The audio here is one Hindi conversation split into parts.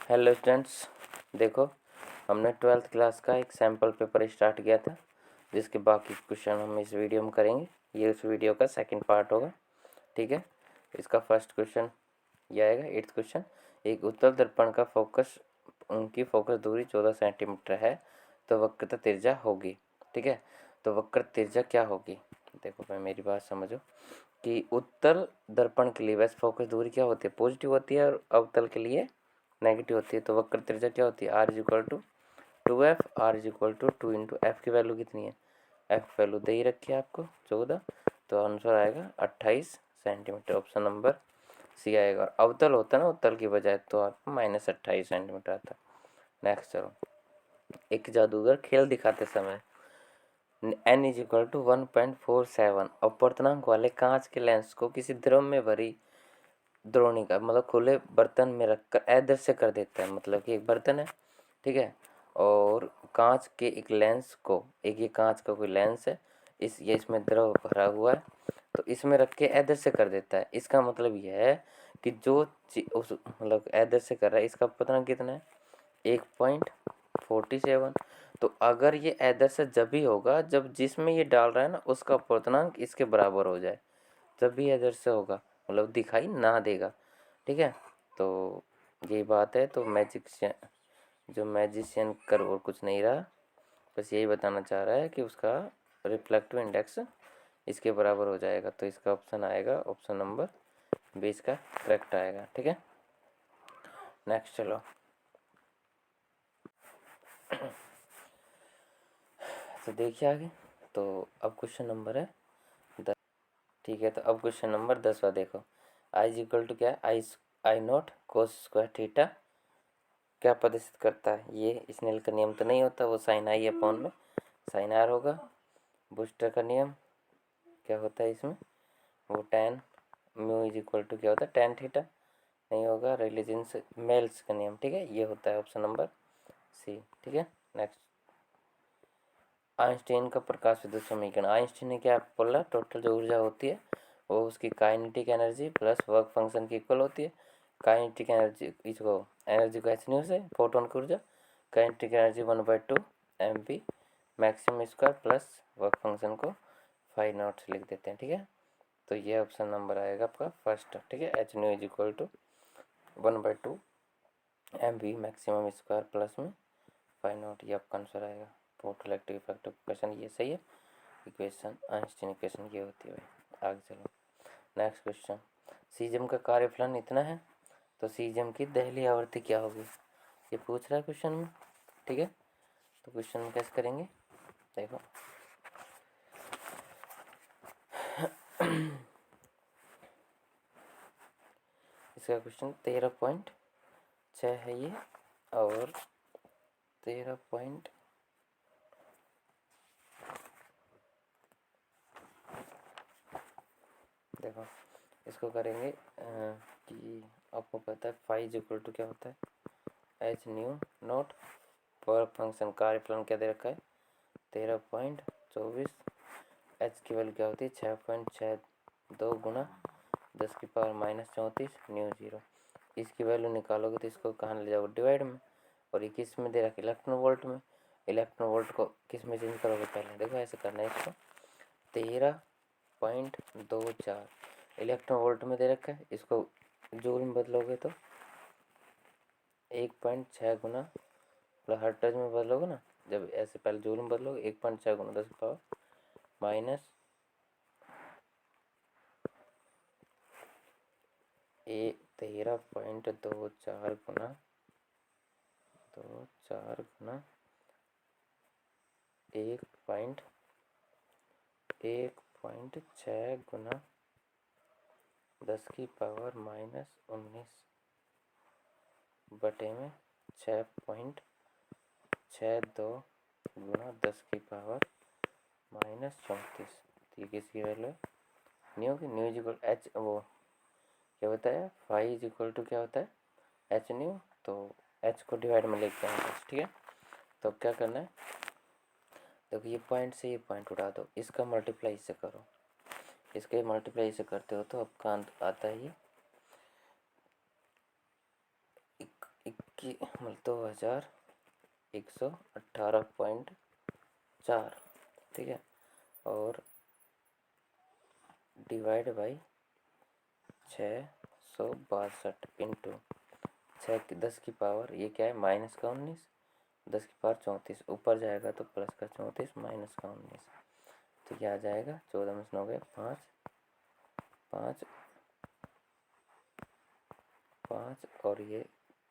हेलो स्टूडेंट्स, देखो हमने 12th क्लास का एक सैम्पल पेपर स्टार्ट किया था जिसके बाकी क्वेश्चन हम इस वीडियो में करेंगे। ये उस वीडियो का सेकंड पार्ट होगा। ठीक है, इसका फर्स्ट क्वेश्चन ये आएगा। 8th क्वेश्चन, एक उत्तल दर्पण का फोकस उनकी फोकस दूरी 14 सेंटीमीटर है तो वक्रता त्रिज्या होगी। ठीक है, तो वक्र त्रिज्या क्या होगी? देखो भाई मेरी बात समझो कि उत्तल दर्पण के लिए वैसे फोकस दूरी क्या होती है, पॉजिटिव होती है, और अवतल के लिए नेगेटिव होती है। तो वक्र त्रिज्या क्या होती है? R is equal to 2f, R is equal to 2 into F की वैल्यू कितनी है? एफ वैल्यू दे ही रखी है आपको 14, तो आंसर आएगा 28 सेंटीमीटर। ऑप्शन नंबर सी आएगा। और अवतल होता है ना उत्तल की बजाय, तो आपको -28 सेंटीमीटर आता है। नेक्स्ट चलो, एक जादूगर खेल दिखाते समय n इज इक्वल टू 1.47 अपवर्तनांक वाले कांच के लेंस को किसी द्रव में भरी द्रोणिका मतलब खुले बर्तन में रखकर अदृश्य कर देता है। मतलब कि एक बर्तन है, ठीक है, और कांच के एक लेंस को, एक ये कांच का कोई लेंस है, ये इसमें द्रव भरा हुआ है, तो इसमें रख के अदृश्य कर देता है। इसका मतलब यह है कि जो उस मतलब अदृश्य कर रहा है, इसका पता कितना है? 1.47। तो अगर ये अदृश्य जब भी होगा जब जिसमें ये डाल रहा है ना उसका अपवर्तनांक इसके बराबर हो जाए, जब भी अदृश्य होगा, मतलब दिखाई ना देगा। ठीक है, तो यही बात है। तो मैजिशियन कर और कुछ नहीं रहा, बस यही बताना चाह रहा है कि उसका रिफ्लेक्टिव इंडेक्स इसके बराबर हो जाएगा। तो इसका ऑप्शन आएगा, ऑप्शन नंबर 20 का करेक्ट आएगा। ठीक है, नेक्स्ट चलो। तो देखिए आगे, तो अब क्वेश्चन नंबर है 10। ठीक है, तो अब क्वेश्चन नंबर 10 देखो। आई इज इक्वल टू क्या है? आई नॉट कोस स्क्वायर थीटा क्या प्रदर्शित करता है? ये स्नेल का नियम तो नहीं होता, वो साइन आई अपॉन में साइन आर होगा। बूस्टर का नियम क्या होता है इसमें? वो tan mu is equal to क्या होता है? tan थीटा नहीं होगा। रिलीजेंस मेल्स का नियम, ठीक है, ये होता है ऑप्शन नंबर सी। ठीक है, नेक्स्ट, आइंस्टीन का प्रकाश विद्युत समीकरण। आइंस्टीन ने क्या बोला? टोटल जो ऊर्जा होती है वो उसकी kinetic energy plus work function की इक्वल होती है। काइनेटिक एनर्जी इसको एनर्जी को एच न्यू से, फोटोन की ऊर्जा, kinetic energy 1/2 mv maximum square plus work function को 5 नॉट से लिख देते हैं। ठीक है, तो ये ऑप्शन नंबर आएगा आपका फर्स्ट। ठीक है, H nu is equal to 1/2 mv maximum square plus में 5 नॉट, ये आपका आंसर आएगा। फोटो इलेक्ट्रिक इफेक्ट इक्वेशन ये सही है। इक्वेशन आइंस्टीन इक्वेशन ये होती है भाई। आगे चलो, नेक्स्ट क्वेश्चन, सीजम का कार्यफलन इतना है तो सीजम की दहली आवृत्ति क्या होगी? ये पूछ रहा है क्वेश्चन में। ठीक है, तो क्वेश्चन में कैसे करेंगे देखो। इसका क्वेश्चन 13.6 है ये, और 13 पॉइंट देखो इसको करेंगे कि आपको पता है फाइव इक्वल टू क्या होता है? एच न्यू नोट पर फंक्शन कार्यफलन क्या दे रखा है? 13.24। एच की वैल्यू क्या होती है? 6.62 गुना 10⁻−34 न्यू जीरो। इसकी वैल्यू निकालोगे तो इसको कहाँ ले जाओगे? डिवाइड में। और ये किस में दे रखा है? इलेक्ट्रॉन वोल्ट में। इलेक्ट्रॉन वोल्ट को किस में चेंज करोगे? पहले देखो ऐसे करना है इसको। 13.24 इलेक्ट्रॉन वोल्ट में दे रखा है, इसको जूल में बदलोगे तो 1.6 गुना, मतलब हर टच में बदलोगे ना, जब ऐसे पहले जूल में बदलोगे 1.6 गुना 10⁻−, 13.24 गुना 1.6 गुना 10⁻−19 बटे में 6.62 गुना 10⁻−34। तो किसकी वैल्यू है? न्यू की। न्यू इक्वल एच, वो क्या होता है? फाइव इक्वल टू क्या होता है? H new. तो एच को डिवाइड में लेके आएंगे। ठीक है, तो अब क्या करना है, देखो ये पॉइंट से ये पॉइंट उठा दो, इसका मल्टीप्लाई इससे करो, इसके मल्टीप्लाई से करते हो तो आपका आता है ये की मतलब 2118.4, ठीक है, और डिवाइड बाई 662 इंटू 10 की पावर, ये क्या है माइनस का 19, 10 की पावर 34, ऊपर जाएगा तो प्लस का 34 माइनस का 19, तो क्या आ जाएगा 14 में से 9 गए 5, 5 5 और ये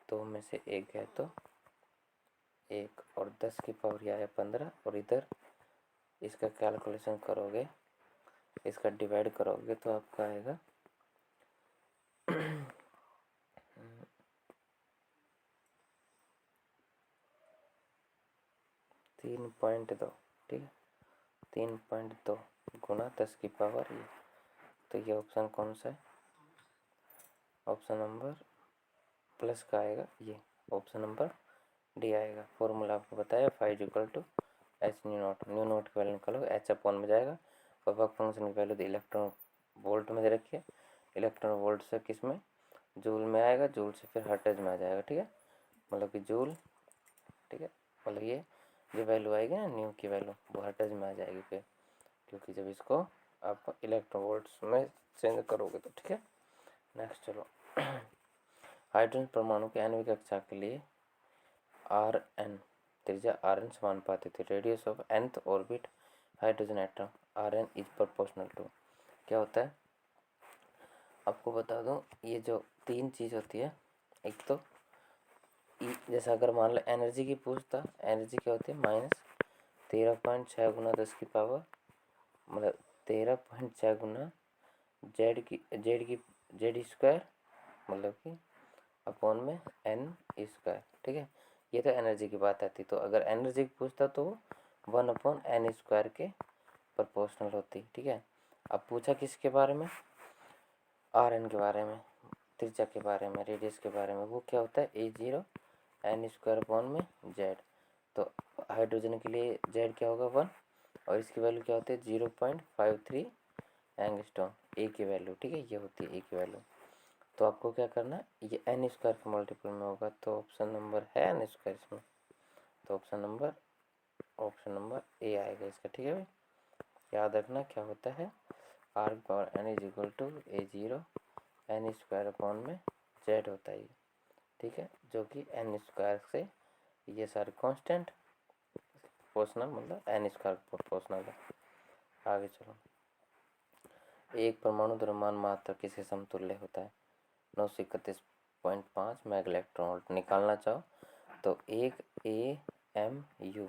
2 में से 1 है तो 1, और 10 की पावर यह है 15, और इधर इसका कैलकुलेशन करोगे, इसका डिवाइड करोगे तो आपका आएगा 3.2, ठीक है, 3.2 गुना 10 की पावर ये, तो ये ऑप्शन कौन सा है, ऑप्शन नंबर प्लस का आएगा, ये ऑप्शन नंबर डी आएगा। फॉर्मूला आपको बताया phi equal to H nu naught की वैल्यू निकालो, एच अपॉन में जाएगा, और वर्क फंक्शन की वैल्यू इलेक्ट्रॉन वोल्ट में दे रखी है, इलेक्ट्रॉन वोल्ट से किस में जूल में आएगा, जूल से फिर हर्टेज में आ जाएगा, ठीक है, मतलब कि जूल, ठीक है, मतलब ये जो वैल्यू आएगी ना न्यू की वैल्यू वो हर्टेज में आ जाएगी फिर, क्योंकि जब इसको आप इलेक्ट्रॉन वोल्ट्स में चेंज करोगे तो, ठीक है। नेक्स्ट चलो हाइड्रोजन परमाणु के आणविक कक्षा के लिए आर एन त्रिज्या आर एन समानुपाती थी, radius of nth orbit hydrogen atom R N is proportional to, क्या होता है आपको बता दूं, ये जो 3 चीज़ होती है, एक तो जैसा अगर मान लो एनर्जी की पूछता, एनर्जी क्या होती है -13.6 गुना 10 की पावर, मतलब 13.6 गुना जेड स्क्वायर, मतलब कि अपॉन में एन स्क्वायर, ठीक है, ये तो एनर्जी की बात आती, तो अगर एनर्जी की पूछता तो 1/n² के प्रोपोर्शनल होती, ठीक है। अब पूछा किसके बारे में, आर एन के बारे में, त्रिज्या के बारे में, रेडियस के बारे में, वो क्या होता है A0 n² अपॉन में जेड, तो हाइड्रोजन के लिए जेड क्या होगा 1, और इसकी वैल्यू क्या होती है 0.53 एंगस्ट्रॉम, ए की वैल्यू, ठीक है, ये होती है ए की वैल्यू। तो आपको क्या करना है, ये n² के मल्टीपल में होगा, तो ऑप्शन नंबर है n² इसमें, तो ऑप्शन नंबर ए आएगा इसका, ठीक है भाई, याद रखना क्या होता है आर की power n is equal to A0 n² upon में जेड होता है ये, ठीक है, जो कि n² से ये सारे कांस्टेंट प्रोपोर्शनल, मतलब n² प्रोपोर्शनल है। आगे चलो, एक परमाणु द्रव्यमान मात्रा किसके समतुल्य होता है, 931.5 मेगा इलेक्ट्रॉन वोल्ट निकालना चाहो तो एक AMU,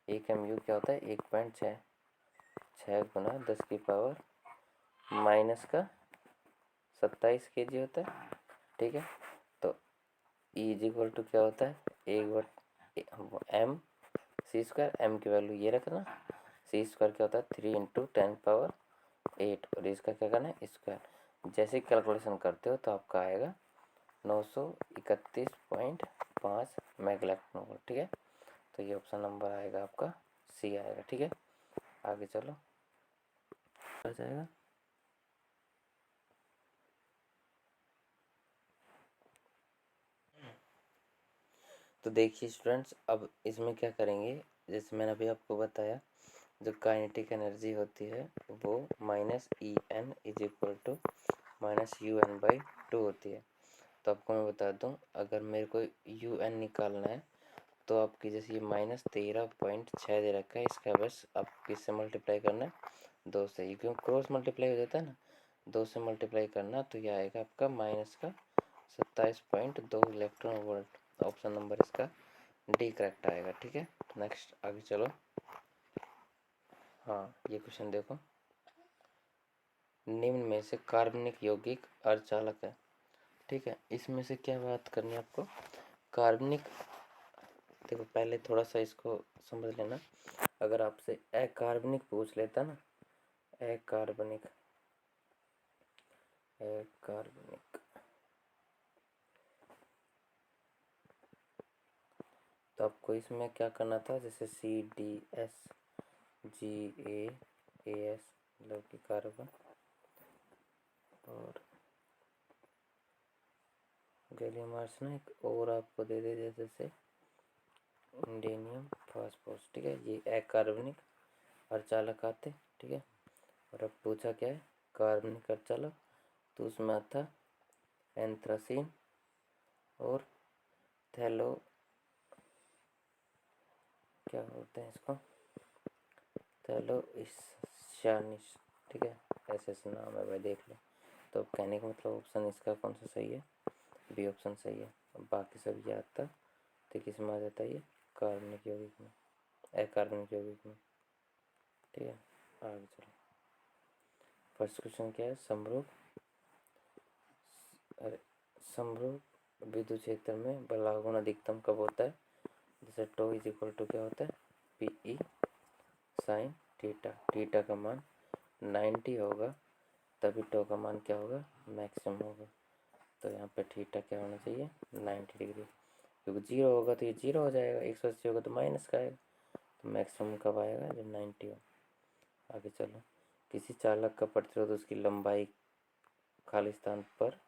एक MU क्या होता है 1.6 गुना 10 की पावर माइनस का 27 kg होता है, ठीक है, तो E इज इक्वल टू क्या होता है 1/m c², m की वैल्यू ये रखना, c² क्या होता है 3 × 10⁸, और इसका क्या करना है स्क्वायर, जैसे कैलकुलेशन करते हो तो आपका आएगा 931.5 मेगा इलेक्ट्रॉन वोल्ट, ठीक है, तो ये ऑप्शन नंबर आएगा आपका सी आएगा, ठीक है। आगे चलो आ जाएगा, तो देखिए स्टूडेंट्स, अब इसमें क्या करेंगे, जैसे मैंने अभी आपको बताया जो काइनेटिक एनर्जी होती है वो -EN is equal to -UN/2 होती है। तो आपको मैं बता दूं, अगर मेरे को UN निकालना है तो आपकी जैसे ये -13.6 दे रखा है, इसका बस आप किससे मल्टीप्लाई करना है 2 से, ये क्यों क्रॉस मल्टीप्लाई हो जाता है ना, 2 से मल्टीप्लाई करना, तो यह आएगा आपका -27.2 इलेक्ट्रॉन वोल्ट, ऑप्शन नंबर इसका डी करेक्ट आएगा, ठीक है। नेक्स्ट आगे चलो, हाँ ये क्वेश्चन देखो, निम्न में से कार्बनिक यौगिक अर्धचालक है, ठीक है, इसमें से क्या बात करनी है आपको, कार्बनिक, देखो पहले थोड़ा सा इसको समझ लेना, अगर आपसे अकार्बनिक पूछ लेता ना, अकार्बनिक तो आपको इसमें क्या करना था, जैसे CDSGAAS मतलब कि कार्बन और गैलियम आर्सेनाइड और आपको दे दे जैसे इंडेनियम फास्फोरस, ठीक है, ये अकार्बनिक अर्धचालक आते, ठीक है। और अब पूछा क्या है, कार्बनिक अर्धचालक, तो उसमें आता एंथ्रासीन और थैलो, क्या बोलते हैं इसको, थैलो ईशानिस, ठीक है, ऐसे नाम है भाई, देख लो। तो अब कहने का मतलब ऑप्शन इसका कौन सा सही है, बी ऑप्शन सही है। अब बाकी सब याद था, तो किस में आ जाता है ये, कार्बनिक यौगिक में, अकार्बनिक यौगिक में, ठीक है। आगे चलो, फर्स्ट क्वेश्चन क्या है, समरूप, अरे समरूप विद्युत क्षेत्र में बल आघूर्ण अधिकतम कब होता है, जैसे टो इज इक्वल टू क्या होता है, P E sine theta, theta का मान 90 होगा तभी टो का मान क्या होगा, मैक्सिमम होगा। तो यहाँ पे थीटा क्या होना चाहिए, 90 डिग्री, क्योंकि 0 होगा तो ये 0 हो जाएगा, 180 होगा तो माइनस का आएगा, तो मैक्सिमम कब आएगा, जब 90 हो। आगे चलो, किसी चालक का प्रतिरोध उसकी लंबाई खाली स्थान पर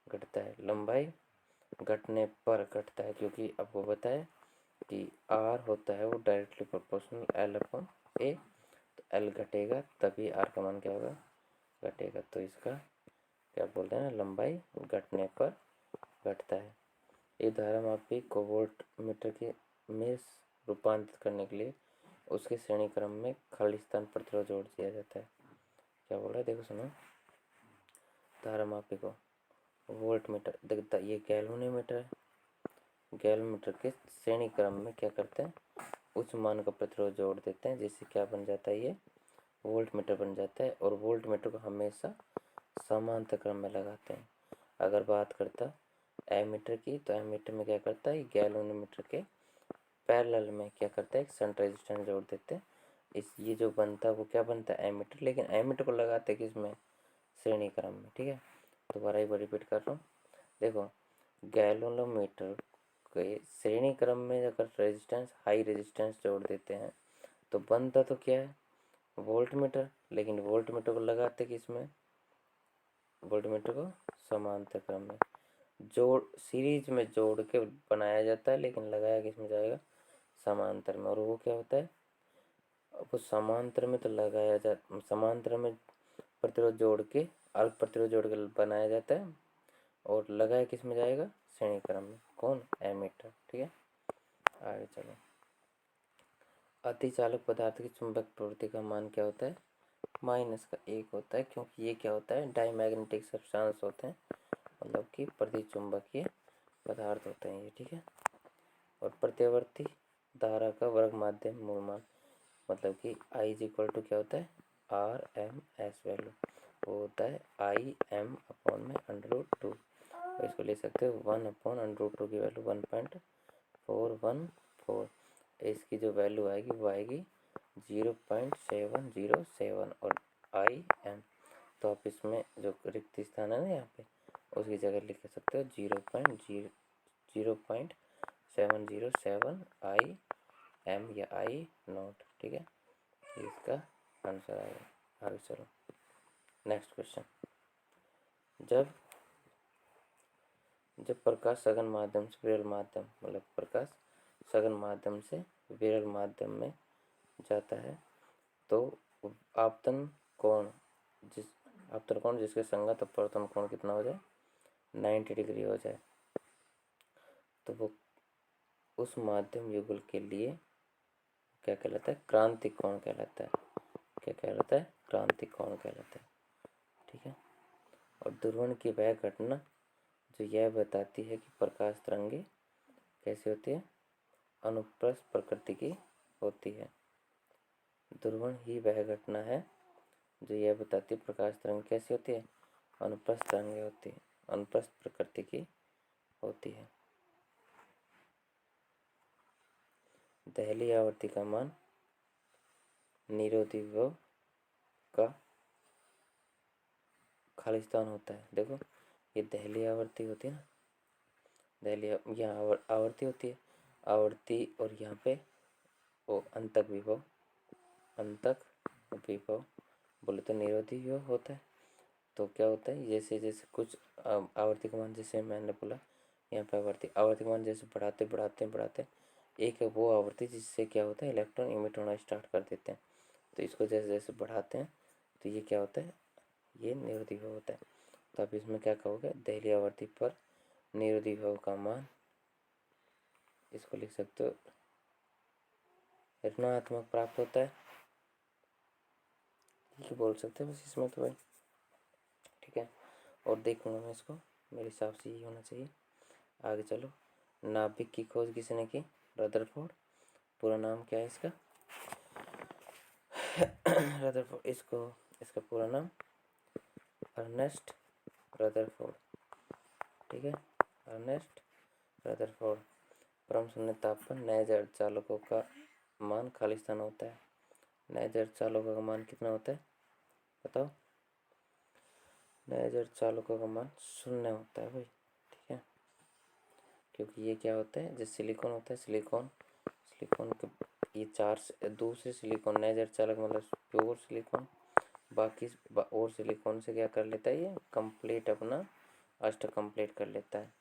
घटता है, लंबाई घटने पर घटता है, क्योंकि आपको बताया कि आर होता है वो डायरेक्टली प्रोपोर्शनल एल अपॉन ए, तो एल घटेगा तभी आर का मान क्या होगा, घटेगा। तो इसका क्या बोलते हैं ना, लंबाई घटने पर घटता है। ये धारा मापी को वोल्ट मीटर के में रूपांतरित करने के लिए उसके श्रेणी क्रम में खाली स्थान प्रतिरोध जोड़ दिया जाता है। क्या बोल रहा है, देखो सुनो, धारा मापी को वोल्ट मीटर, देखता ये गैल्वेनोमीटर है, गैल्वेनोमीटर के श्रेणी क्रम में क्या करते हैं, उच्च मान का प्रतिरोध जोड़ देते हैं, जिससे क्या बन जाता है, ये वोल्ट मीटर बन जाता है। और वोल्ट मीटर को हमेशा समांतर क्रम में लगाते हैं। अगर बात करता एमीटर की, तो एमीटर में क्या करता है, गैल्वेनोमीटर के पैरेलल में क्या करता है, एक शंट रेजिस्टेंस जोड़ देते हैं। इस ये जो बनता है वो क्या बनता है, एमीटर, लेकिन एमीटर को लगाते हैं किसमें, श्रेणी क्रम में, ठीक है। दोबारा एक बार रिपीट कर रहा हूँ, देखो गैल्वेनोमीटर के श्रेणी क्रम में अगर रेजिस्टेंस हाई रेजिस्टेंस जोड़ देते हैं तो बनता तो क्या है, वोल्ट मीटर, लेकिन वोल्ट मीटर को लगाते किसमें, वोल्ट मीटर को समांतर क्रम में, जोड़ सीरीज में जोड़ के बनाया जाता है, लेकिन लगाया किस में जाएगा, समांतर में। और वो क्या होता है, वो समांतर में तो लगाया जा, समांतर में प्रतिरोध जोड़ के, अर्ध प्रतिरोध जोड़ के बनाया जाता है, और लगाया किस में जाएगा, श्रेणी क्रम में, कौन, एमीटर, ठीक है। आगे चलो, अतिचालक पदार्थ की चुंबक प्रवृत्ति का मान क्या होता है, -1 होता है, क्योंकि ये क्या होता है, डायमैग्नेटिक सब्सटेंस होते हैं, मतलब कि प्रतिचुंबकीय पदार्थ होते हैं ये, ठीक है। और प्रत्यावर्ती धारा का वर्ग माध्यम मूल मान, मतलब कि आई इज इक्वल टू क्या होता है, आर एम एस वैल्यू, वो होता है आई एम अपॉन में √2, और इसको ले सकते हो 1 अपॉन √2 की वैल्यू 1.414, इसकी जो वैल्यू आएगी वो आएगी 0.707, और आई एम, तो आप इसमें जो रिक्त स्थान है ना यहाँ पे, उसकी जगह लिख सकते हो 0.707 आई एम या आई नॉट, ठीक है, इसका आंसर आएगा। आगे चलो, नेक्स्ट क्वेश्चन, जब प्रकाश सघन माध्यम से विरल माध्यम, मतलब प्रकाश सघन माध्यम से विरल माध्यम में जाता है, तो आपतन कोण जिसके संगत अपवर्तन कोण कितना हो जाए, 90 डिग्री हो जाए, तो वो उस माध्यम युगल के लिए क्या कहलाता है, क्रांतिक कोण कहलाता है। क्या कहलाता है, क्रांतिक कोण कहलाता है, ठीक है। और ध्रुवण की वह घटना जो यह बताती है कि प्रकाश तरंगे कैसी होती है, अनुप्रस्थ प्रकृति की होती है। ध्रुवण ही वह घटना है जो यह बताती है प्रकाश तरंग कैसी होती है, अनुप्रस्थ तरंगे होती है, अनुप्रस्थ प्रकृति की होती है। दहली आवर्ती का मान निरोधी विभव का खाली स्थान होता है। देखो ये दहली आवर्ती होती है ना, दहली यहाँ आवर्ती होती है, आवर्ती, और यहाँ पे वो अंतक विभव, अंतक विभव बोले तो निरोधी विभव होता है। तो क्या होता है, जैसे जैसे कुछ आवर्ती का मान, जैसे मैंने बोला यहाँ पे आवर्ती आवर्ती मान जैसे बढ़ाते बढ़ाते बढ़ाते एक है वो आवर्ती जिससे क्या होता है इलेक्ट्रॉन इमिट होना स्टार्ट कर देते हैं। तो इसको जैसे जैसे बढ़ाते हैं तो ये क्या होता है, ये निरोधी विभव होता है। तो आप इसमें क्या कहोगे, दहलीय आवर्ती पर निरोधी विभव का मान, इसको लिख सकते हो ऋणात्मक प्राप्त होता है, ये बोल सकते हैं बस इसमें तो भाई, ठीक है। और देखूंगा मैं इसको, मेरे हिसाब से यही होना चाहिए। आगे चलो, नाभिक की खोज किसने की, रदरफोर्ड। पूरा नाम क्या है इसका रदरफोर्ड, इसका पूरा नाम अर्नेस्ट रदरफोर्ड, ठीक है, अर्नेस्ट रदरफोर्ड। परम शून्य ताप पर नए जड़ चालकों का मान खाली स्थान होता है। नए जड़ चालकों का मान कितना होता है बताओ, नए जड़ चालकों का मान 0 होता है भाई, ठीक है। क्योंकि ये क्या होता है, जो सिलिकॉन होता है, सिलिकॉन के ये दूसरे सिलिकॉन नए जड़ चालक मतलब प्योर सिलिकॉन, बाकी और सिलिकॉन से क्या कर लेता है, ये कंप्लीट अपना अष्ट कंप्लीट कर लेता है,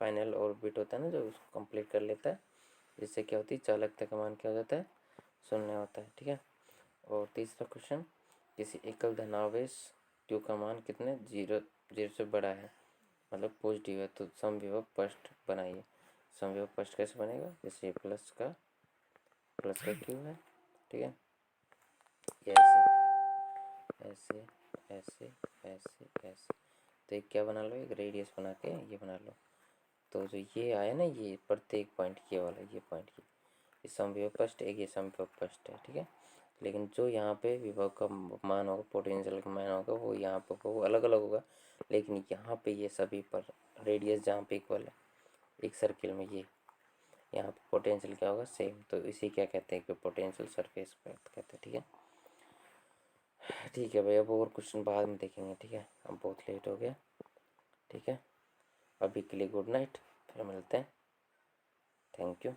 फाइनल ऑर्बिट होता है ना जो, उसको कंप्लीट कर लेता है, जिससे क्या होती है चालकता का मान क्या हो जाता है 0 होता है, ठीक है। और तीसरा क्वेश्चन, किसी एकल धनावेश q का मान कितने 0 से बड़ा है, मतलब पॉजिटिव है, तो समविभव पृष्ठ बनाइए। समविभव पृष्ठ कैसे बनेगा, जैसे प्लस का q है, ठीक है, ये ऐसे ऐसे ऐसे ऐसे, तो एक क्या बना लो, एक रेडियस बना के ये बना लो। तो जो ये आया ना, ये प्रत्येक पॉइंट ये वाला, ये पॉइंट ये समविभव पृष्ठ, एक ये समविभव पृष्ठ है, ठीक है। लेकिन जो यहाँ पे विभव का मान होगा, पोटेंशियल का मान होगा, वो यहाँ पे वो अलग अलग होगा, लेकिन यहाँ पे ये सभी पर रेडियस जहाँ पे इक्वल है एक सर्किल में, ये यहाँ पे पोटेंशियल क्या होगा सेम, तो इसी क्या कहते हैं कि पोटेंशियल सरफेस कहते हैं, ठीक है। ठीक है भाई, अब और क्वेश्चन बाद में देखेंगे, ठीक है, अब बहुत लेट हो गया, ठीक है। अभी के लिए गुड नाइट, फिर मिलते हैं, थैंक यू।